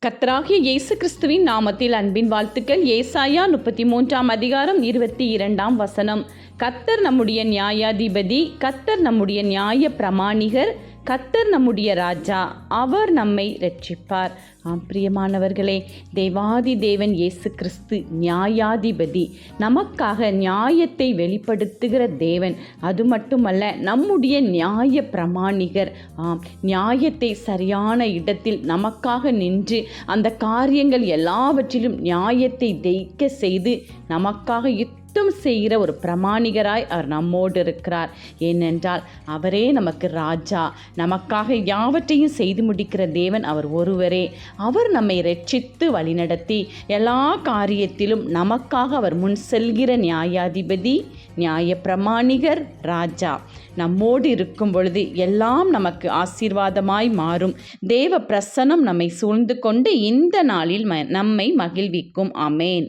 கர்த்தராகிய இயேசு கிறிஸ்துவின் நாமத்தில் அன்பின் வாழ்த்துக்கள். ஏசாயா 33:22 கர்த்தர் நம்முடைய நியாயாதிபதி, கர்த்தர் நம்முடைய நியாய பிரமாணிகர், கர்த்தர் நம்முடைய ராஜா, அவர் நம்மை இரட்சிப்பார். பிரியமானவர்களே, தேவாதி தேவன் இயேசு கிறிஸ்து நியாயாதிபதி, நமக்காக நியாயத்தை வெளிப்படுத்துகிற தேவன். அது மட்டுமல்ல, நம்முடைய நியாய பிரமாணிகர். நியாயத்தை சரியான இடத்தில் நமக்காக நின்று அந்த காரியங்கள் எல்லாவற்றிலும் நியாயத்தை ஜெயிக்க செய்து நமக்காக செய்கிற ஒரு பிரமாணிகராய் அவர் நம்மோடு இருக்கிறார். ஏனென்றால் அவரே நமக்கு ராஜா, நமக்காக யாவற்றையும் செய்து முடிக்கிற தேவன் அவர் ஒருவரே. அவர் நம்மை இரட்சித்து வழிநடத்தி எல்லா காரியத்திலும் நமக்காக அவர் முன் செல்கிற நியாயாதிபதி, நியாய பிரமாணிகர், ராஜா. நம்மோடு இருக்கும் பொழுது எல்லாம் நமக்கு ஆசீர்வாதமாய் மாறும். தேவ பிரசன்னம் நம்மை சூழ்ந்து கொண்டு இந்த நாளில் நம்மை மகிழ்விக்கும். ஆமேன்.